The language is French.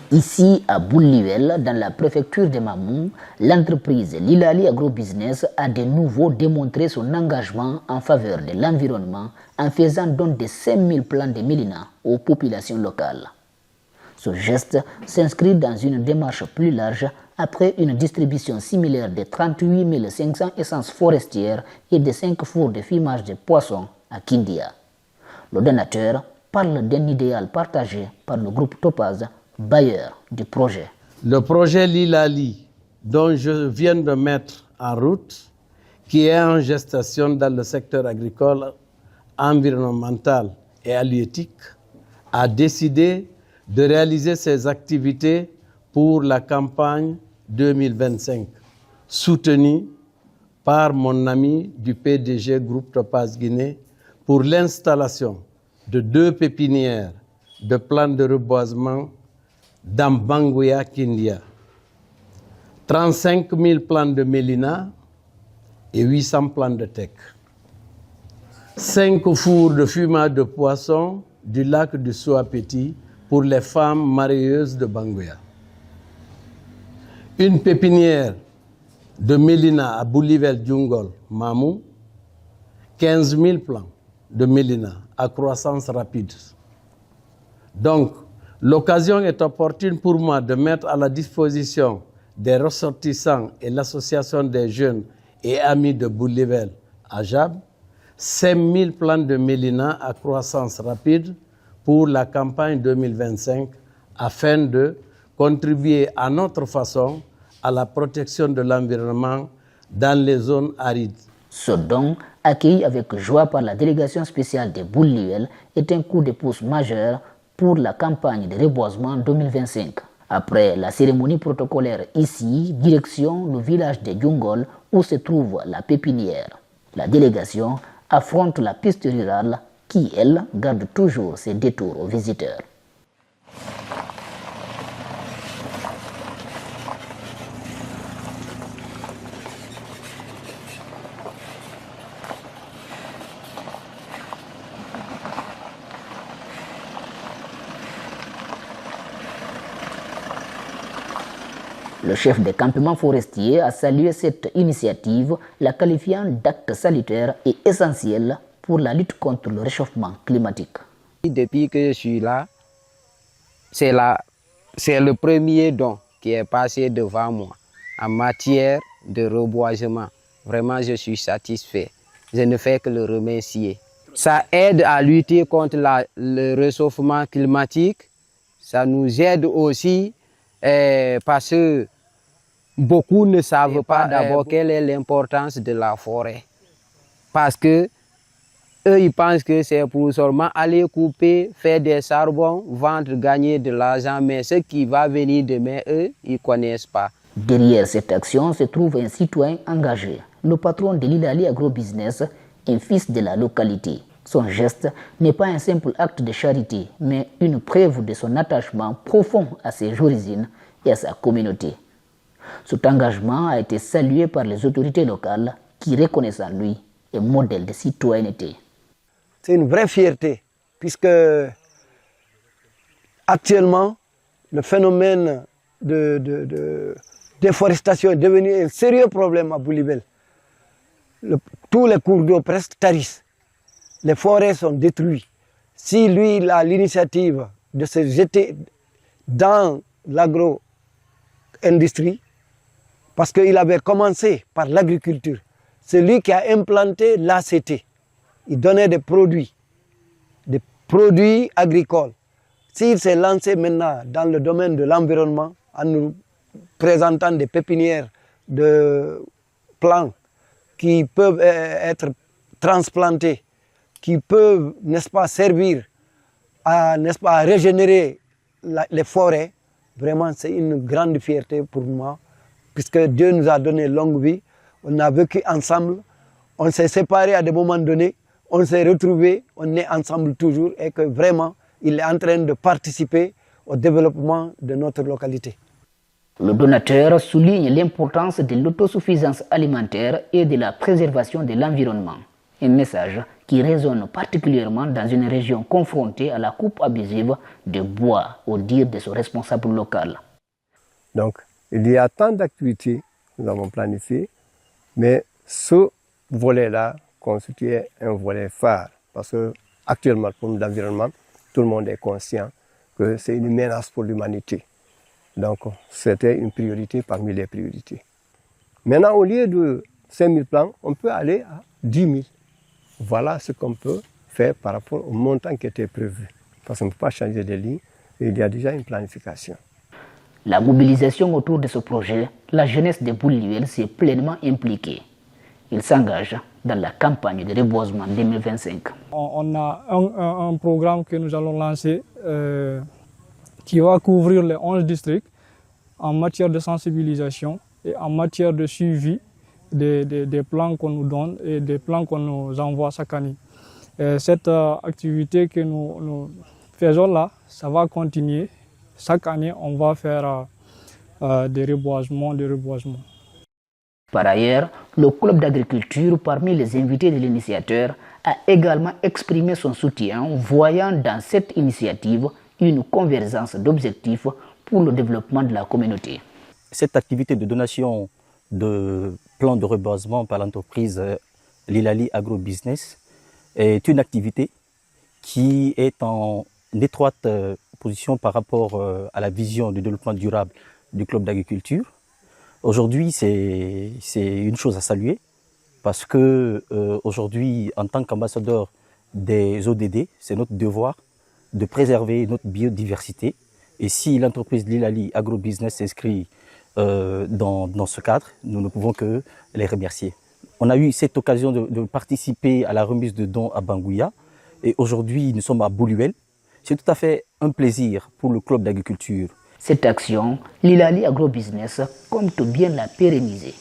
Ici, à Boullivel, dans la préfecture de Mamou, l'entreprise Lilali Agrobusiness a de nouveau démontré son engagement en faveur de l'environnement en faisant don de 5000 plants de mélina aux populations locales. Ce geste s'inscrit dans une démarche plus large après une distribution similaire de 38 500 essences forestières et de 5 fours de fumage de poissons à Kindia. Le donateur parle d'un idéal partagé par le groupe Topaz, bailleur du projet. Le projet Lilali, dont je viens de mettre en route, qui est en gestation dans le secteur agricole, environnemental et halieutique, a décidé de réaliser ses activités pour la campagne 2025, soutenue par mon ami du PDG Groupe Topaz Guinée pour l'installation de 2 pépinières de plants de reboisement dans Banguya Kindia, 35 000 plants de mélina et 800 plants de teck, 5 fours de fumage de poissons du lac du Souapeti pour les femmes marieuses de Banguya, une pépinière de mélina à Boullivel Djungol, Mamou, 15 000 plants de mélina à croissance rapide. Donc, l'occasion est opportune pour moi de mettre à la disposition des ressortissants et l'association des jeunes et amis de Boullivel, AJAB, 5 000 plants de mélina à croissance rapide pour la campagne 2025 afin de contribuer à notre façon à la protection de l'environnement dans les zones arides. Ce don, accueilli avec joie par la délégation spéciale de Boullivel, est un coup de pouce majeur pour la campagne de reboisement 2025. Après la cérémonie protocolaire ici, direction le village de Djungol où se trouve la pépinière. La délégation affronte la piste rurale qui, elle, garde toujours ses détours aux visiteurs. Le chef des campements forestiers a salué cette initiative, la qualifiant d'acte salutaire et essentiel pour la lutte contre le réchauffement climatique. Depuis que je suis là, c'est le premier don qui est passé devant moi en matière de reboisement. Vraiment, je suis satisfait. Je ne fais que le remercier. Ça aide à lutter contre le réchauffement climatique. Ça nous aide aussi parce que beaucoup ne savent pas d'abord quelle est l'importance de la forêt. Parce que eux, ils pensent que c'est pour seulement aller couper, faire des charbons, vendre, gagner de l'argent. Mais ce qui va venir demain, eux, ils ne connaissent pas. Derrière cette action se trouve un citoyen engagé. Le patron de Lilali Agrobusiness, un fils de la localité. Son geste n'est pas un simple acte de charité, mais une preuve de son attachement profond à ses origines et à sa communauté. Cet engagement a été salué par les autorités locales qui reconnaissent en lui un modèle de citoyenneté. C'est une vraie fierté, puisque actuellement, le phénomène de déforestation est devenu un sérieux problème à Boullivel. Tous les cours d'eau presque tarissent. Les forêts sont détruites. Si lui, il a l'initiative de se jeter dans l'agro-industrie, parce qu'il avait commencé par l'agriculture, c'est lui qui a implanté l'ACT. Il donnait des produits agricoles. S'il s'est lancé maintenant dans le domaine de l'environnement, en nous présentant des pépinières de plants qui peuvent être transplantés, qui peuvent, n'est-ce pas, servir à, n'est-ce pas, à régénérer les forêts, vraiment c'est une grande fierté pour moi, puisque Dieu nous a donné longue vie, on a vécu ensemble, on s'est séparés à des moments donnés, on s'est retrouvés, on est ensemble toujours et que vraiment, il est en train de participer au développement de notre localité. Le donateur souligne l'importance de l'autosuffisance alimentaire et de la préservation de l'environnement. Un message qui résonne particulièrement dans une région confrontée à la coupe abusive de bois, au dire de son responsable local. Donc, il y a tant d'activités que nous avons planifiées, mais ce volet-là constituait un volet phare, parce que actuellement, pour l'environnement, tout le monde est conscient que c'est une menace pour l'humanité. Donc, c'était une priorité parmi les priorités. Maintenant, au lieu de 5 000 plants, on peut aller à 10 000. Voilà ce qu'on peut faire par rapport au montant qui était prévu. Parce qu'on ne peut pas changer de ligne, il y a déjà une planification. La mobilisation autour de ce projet, la jeunesse de Boulivelle s'est pleinement impliquée. Il s'engage dans la campagne de reboisement 2025. On a un programme que nous allons lancer qui va couvrir les 11 districts en matière de sensibilisation et en matière de suivi des plans qu'on nous donne et des plans qu'on nous envoie chaque année. Et cette activité que nous faisons là, ça va continuer. Chaque année, on va faire des reboisements. Par ailleurs, le club d'agriculture, parmi les invités de l'initiateur, a également exprimé son soutien, voyant dans cette initiative une convergence d'objectifs pour le développement de la communauté. Cette activité de donation de plans de reboisement par l'entreprise Lilali Agrobusiness est une activité qui est en étroite position par rapport à la vision du développement durable du club d'agriculture. Aujourd'hui, c'est une chose à saluer parce que aujourd'hui, en tant qu'ambassadeur des ODD, c'est notre devoir de préserver notre biodiversité. Et si l'entreprise Lilali Agrobusiness s'inscrit dans ce cadre, nous ne pouvons que les remercier. On a eu cette occasion de participer à la remise de dons à Bangouya et aujourd'hui nous sommes à Boulivelle. C'est tout à fait un plaisir pour le club d'agriculture. Cette action, Lilali Agrobusiness compte bien la pérenniser.